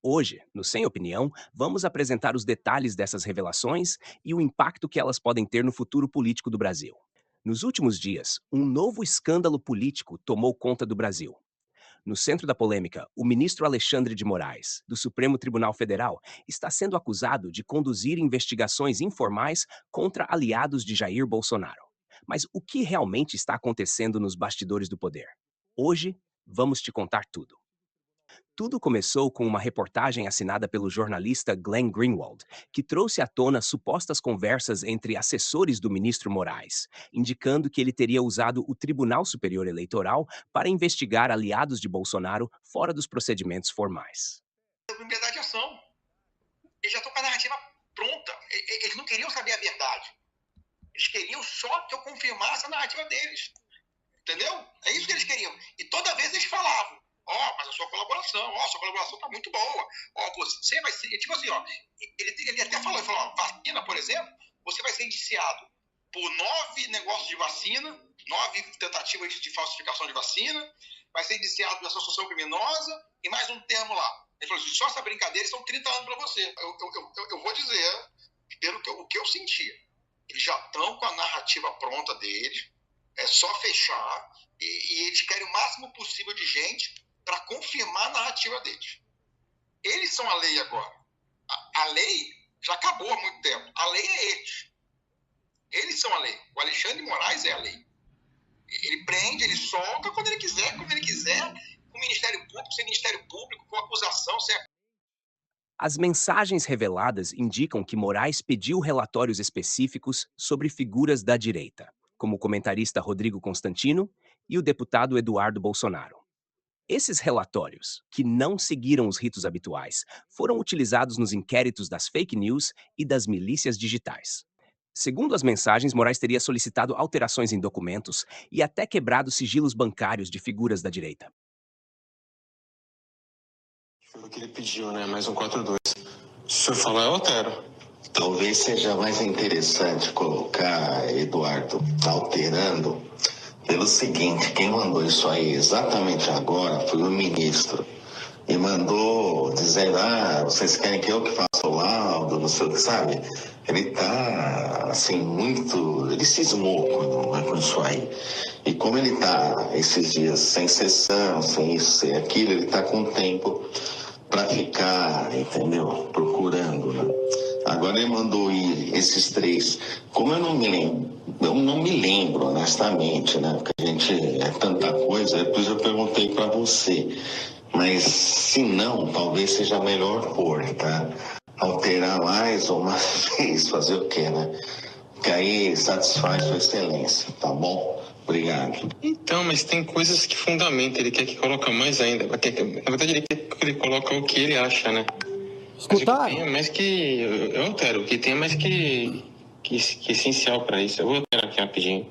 Hoje, no Sem Opinião, vamos apresentar os detalhes dessas revelações e o impacto que elas podem ter no futuro político do Brasil. Nos últimos dias, um novo escândalo político tomou conta do Brasil. No centro da polêmica, o ministro Alexandre de Moraes, do Supremo Tribunal Federal, está sendo acusado de conduzir investigações informais contra aliados de Jair Bolsonaro. Mas o que realmente está acontecendo nos bastidores do poder? Hoje, vamos te contar tudo. Tudo começou com uma reportagem assinada pelo jornalista Glenn Greenwald, que trouxe à tona supostas conversas entre assessores do ministro Moraes, indicando que ele teria usado o Tribunal Superior Eleitoral para investigar aliados de Bolsonaro fora dos procedimentos formais. Liberdade de ação. Eles já estão com a narrativa pronta. Eles não queriam saber a verdade. Eles queriam só que eu confirmasse a narrativa deles. Entendeu? É isso que eles queriam. E toda vez eles falavam: mas a sua colaboração tá muito boa. Você vai ser... Tipo assim, ele até falou, vacina, por exemplo, você vai ser indiciado por 9 negócios de vacina, 9 tentativas de falsificação de vacina, vai ser indiciado por associação criminosa e mais um termo lá. Ele falou assim: só essa brincadeira são 30 anos para você. Eu vou dizer, pelo que eu senti, eles já estão com a narrativa pronta deles, é só fechar, e eles querem o máximo possível de gente para confirmar a narrativa deles. Eles são a lei agora. A lei já acabou há muito tempo. A lei é eles. Eles são a lei. O Alexandre de Moraes é a lei. Ele prende, ele solta quando ele quiser, como ele quiser, com o Ministério Público, sem Ministério Público, com acusação, sem... As mensagens reveladas indicam que Moraes pediu relatórios específicos sobre figuras da direita, como o comentarista Rodrigo Constantino e o deputado Eduardo Bolsonaro. Esses relatórios, que não seguiram os ritos habituais, foram utilizados nos inquéritos das fake news e das milícias digitais. Segundo as mensagens, Moraes teria solicitado alterações em documentos e até quebrado sigilos bancários de figuras da direita. Foi o que ele pediu, né? Mais um 4-2. Se o senhor falar, eu altero. Talvez seja mais interessante colocar, Eduardo, alterando, pelo seguinte: quem mandou isso aí exatamente agora foi o ministro. E mandou dizer: vocês querem que eu que faça o laudo, não sei o que, sabe? Ele tá, assim, muito... Ele cismou com isso aí. E como ele tá esses dias sem sessão, sem isso, sem aquilo, ele tá com tempo para ficar, entendeu? Procurando, né? Agora ele mandou ir esses 3. Como eu não me lembro, honestamente, né? Porque a gente é tanta coisa, depois eu perguntei para você. Mas se não, talvez seja melhor pôr, tá? Alterar mais uma vez, fazer o quê, né? Que aí satisfaz sua excelência, tá bom? Obrigado. Então, mas tem coisas que fundamentam. Ele quer que coloque mais ainda. Na verdade, ele quer que ele coloque o que ele acha, né? Escutar? Mas o que tem é mais que... Eu altero. O que tem é mais que essencial para isso. Eu vou alterar aqui rapidinho.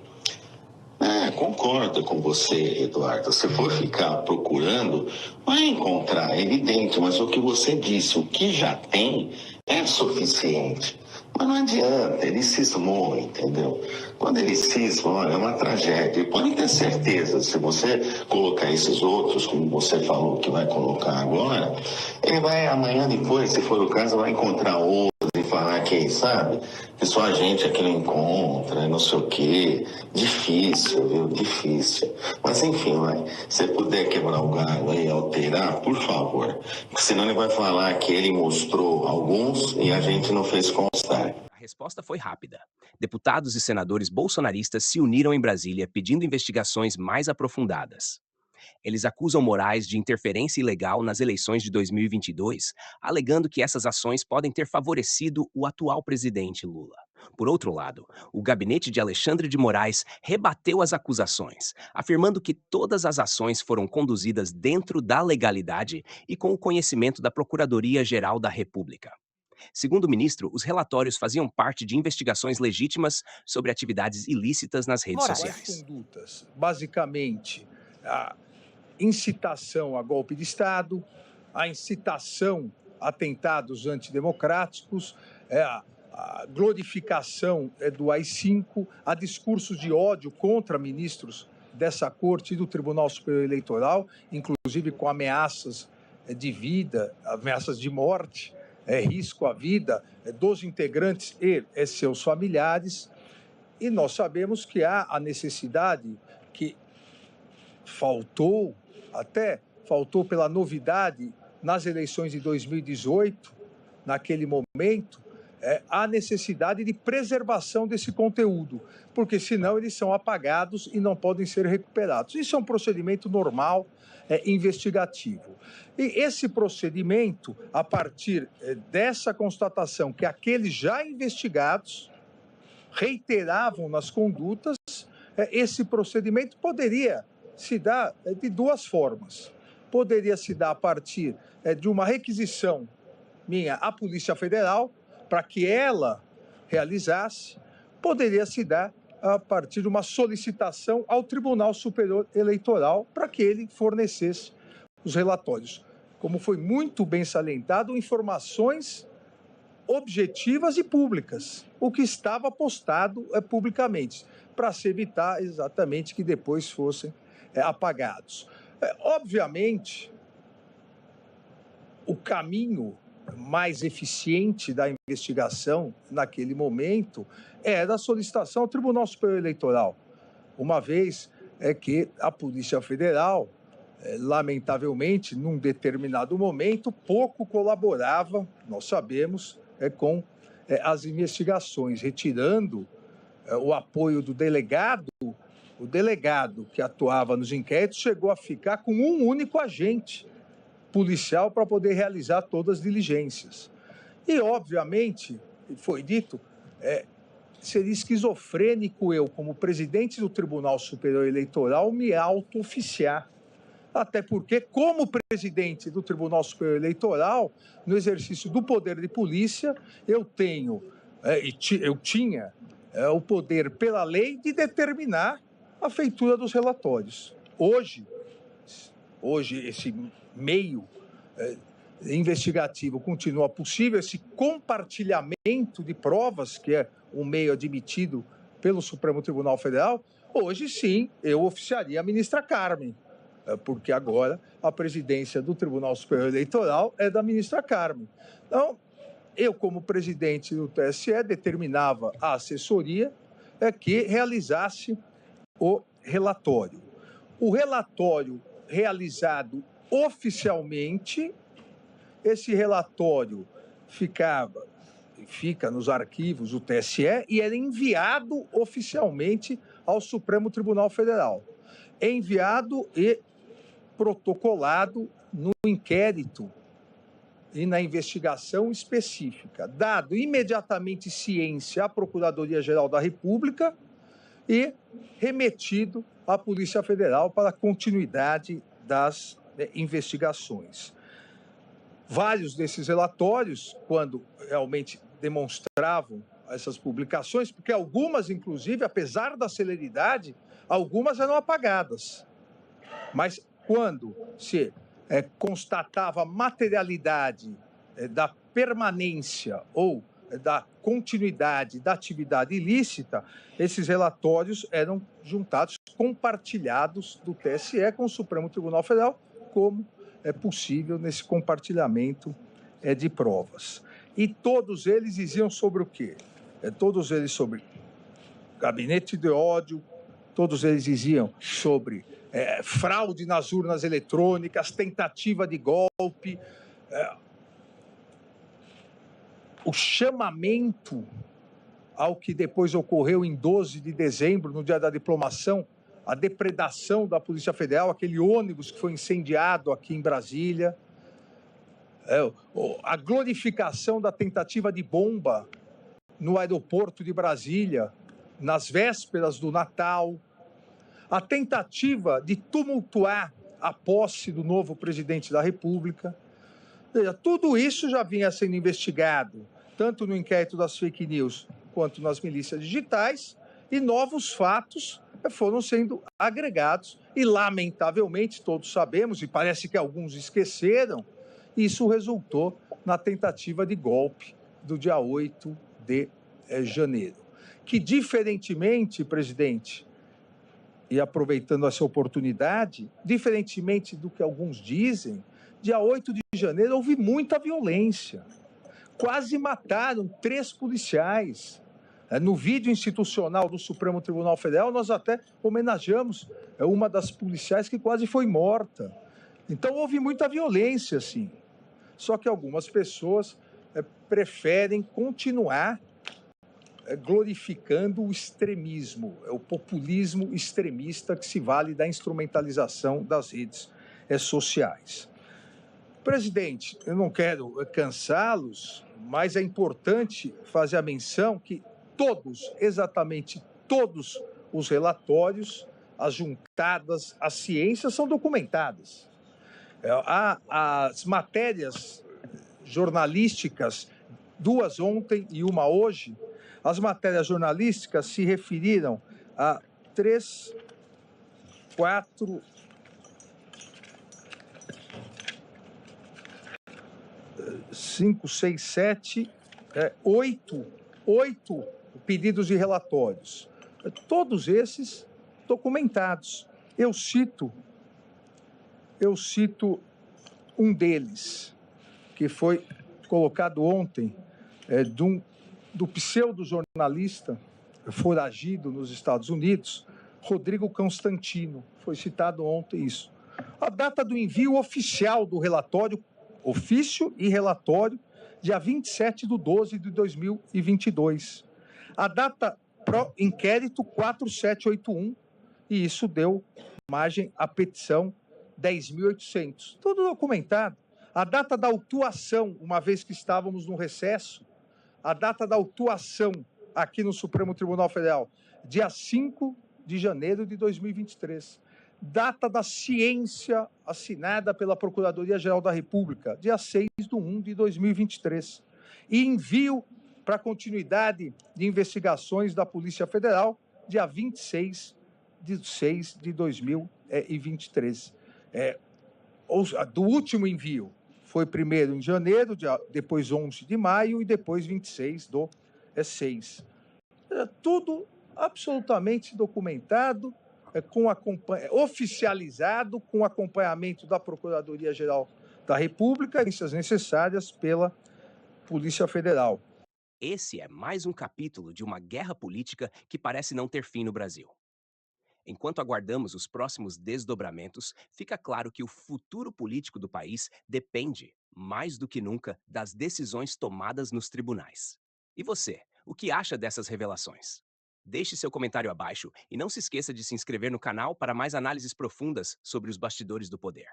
Concordo com você, Eduardo. Se for ficar procurando, vai encontrar, é evidente, mas o que você disse, o que já tem, é suficiente. Mas não adianta, ele cismou, entendeu? Quando ele cisma, olha, é uma tragédia. E pode ter certeza, se você colocar esses outros, como você falou que vai colocar agora, ele vai amanhã depois, se for o caso, vai encontrar outros e falar que, sabe, que só a gente aqui não encontra, não sei o quê. Difícil, viu? Difícil. Mas enfim, se puder quebrar o galho e alterar, por favor. Porque senão ele vai falar que ele mostrou alguns e a gente não fez constar. A resposta foi rápida. Deputados e senadores bolsonaristas se uniram em Brasília pedindo investigações mais aprofundadas. Eles acusam Moraes de interferência ilegal nas eleições de 2022, alegando que essas ações podem ter favorecido o atual presidente Lula. Por outro lado, o gabinete de Alexandre de Moraes rebateu as acusações, afirmando que todas as ações foram conduzidas dentro da legalidade e com o conhecimento da Procuradoria-Geral da República. Segundo o ministro, os relatórios faziam parte de investigações legítimas sobre atividades ilícitas nas redes Moraes. sociais. Quais condutas? Basicamente, a incitação a golpe de Estado, a incitação a atentados antidemocráticos, a glorificação do AI-5, a discursos de ódio contra ministros dessa corte e do Tribunal Superior Eleitoral, inclusive com ameaças de vida, ameaças de morte, risco à vida dos integrantes e seus familiares. E nós sabemos que há a necessidade que faltou pela novidade nas eleições de 2018, naquele momento, a necessidade de preservação desse conteúdo, porque senão eles são apagados e não podem ser recuperados. Isso é um procedimento normal, investigativo. E esse procedimento, a partir dessa constatação que aqueles já investigados reiteravam nas condutas, esse procedimento poderia se dar de duas formas. Poderia se dar a partir de uma requisição minha à Polícia Federal, para que ela realizasse, poderia se dar a partir de uma solicitação ao Tribunal Superior Eleitoral para que ele fornecesse os relatórios. Como foi muito bem salientado, informações objetivas e públicas, o que estava postado publicamente, para se evitar exatamente que depois fossem apagados. Obviamente, o caminho mais eficiente da investigação naquele momento era a solicitação ao Tribunal Superior Eleitoral, uma vez que a Polícia Federal, lamentavelmente, num determinado momento, pouco colaborava, nós sabemos, com as investigações, retirando o apoio do delegado. O delegado que atuava nos inquéritos chegou a ficar com um único agente policial para poder realizar todas as diligências. E, obviamente, foi dito, seria esquizofrênico eu, como presidente do Tribunal Superior Eleitoral, me auto-oficiar. Até porque, como presidente do Tribunal Superior Eleitoral, no exercício do poder de polícia, eu tinha o poder pela lei de determinar a feitura dos relatórios. Hoje esse meio investigativo continua possível, esse compartilhamento de provas, que é um meio admitido pelo Supremo Tribunal Federal. Hoje sim, eu oficiaria a ministra Carmen, porque agora a presidência do Tribunal Superior Eleitoral é da ministra Carmen. Então, eu, como presidente do TSE, determinava a assessoria que realizasse o relatório. O relatório realizado oficialmente, esse relatório fica nos arquivos do TSE e era enviado oficialmente ao Supremo Tribunal Federal. É enviado e protocolado no inquérito e na investigação específica, dado imediatamente ciência à Procuradoria-Geral da República e remetido à Polícia Federal para a continuidade das investigações. Vários desses relatórios, quando realmente demonstravam essas publicações, porque algumas, inclusive, apesar da celeridade, algumas eram apagadas. Mas quando se constatava a materialidade da permanência ou da continuidade da atividade ilícita, esses relatórios eram juntados, compartilhados do TSE com o Supremo Tribunal Federal, como é possível nesse compartilhamento de provas. E todos eles diziam sobre o quê? Todos eles sobre gabinete de ódio, todos eles diziam sobre fraude nas urnas eletrônicas, tentativa de golpe, o chamamento ao que depois ocorreu em 12 de dezembro, no dia da diplomação, a depredação da Polícia Federal, aquele ônibus que foi incendiado aqui em Brasília, a glorificação da tentativa de bomba no aeroporto de Brasília, nas vésperas do Natal, a tentativa de tumultuar a posse do novo presidente da República. Tudo isso já vinha sendo investigado, tanto no inquérito das fake news quanto nas milícias digitais, e novos fatos foram sendo agregados e, lamentavelmente, todos sabemos, e parece que alguns esqueceram, isso resultou na tentativa de golpe do dia 8 de janeiro. Que, diferentemente, presidente, e aproveitando essa oportunidade, diferentemente do que alguns dizem, Dia 8 de janeiro houve muita violência. Quase mataram 3 policiais. No vídeo institucional do Supremo Tribunal Federal, nós até homenageamos uma das policiais que quase foi morta. Então houve muita violência, sim. Só que algumas pessoas preferem continuar glorificando o extremismo, o populismo extremista que se vale da instrumentalização das redes sociais. Presidente, eu não quero cansá-los, mas é importante fazer a menção que todos, exatamente todos os relatórios, as juntadas, as ciências são documentadas. As matérias jornalísticas, 2 ontem e 1 hoje, as matérias jornalísticas se referiram a 3, 4, 5, 6, 7, 8 pedidos de relatórios. Todos esses documentados. Eu cito um deles, que foi colocado ontem, do pseudo-jornalista foragido nos Estados Unidos, Rodrigo Constantino. Foi citado ontem isso. A data do envio oficial do relatório, ofício e relatório, dia 27/12/2022. A data pro inquérito 4781, e isso deu margem à petição 10.800. Tudo documentado. A data da autuação, uma vez que estávamos no recesso, a data da autuação aqui no Supremo Tribunal Federal, dia 5 de janeiro de 2023. Data da ciência assinada pela Procuradoria-Geral da República, dia 6/1/2023. E envio para continuidade de investigações da Polícia Federal, dia 26/6/2023. Do último envio foi primeiro em janeiro, depois 11 de maio e depois 26/6. Tudo absolutamente documentado, oficializado, com acompanhamento da Procuradoria-Geral da República, e necessárias pela Polícia Federal. Esse é mais um capítulo de uma guerra política que parece não ter fim no Brasil. Enquanto aguardamos os próximos desdobramentos, fica claro que o futuro político do país depende, mais do que nunca, das decisões tomadas nos tribunais. E você, o que acha dessas revelações? Deixe seu comentário abaixo e não se esqueça de se inscrever no canal para mais análises profundas sobre os bastidores do poder.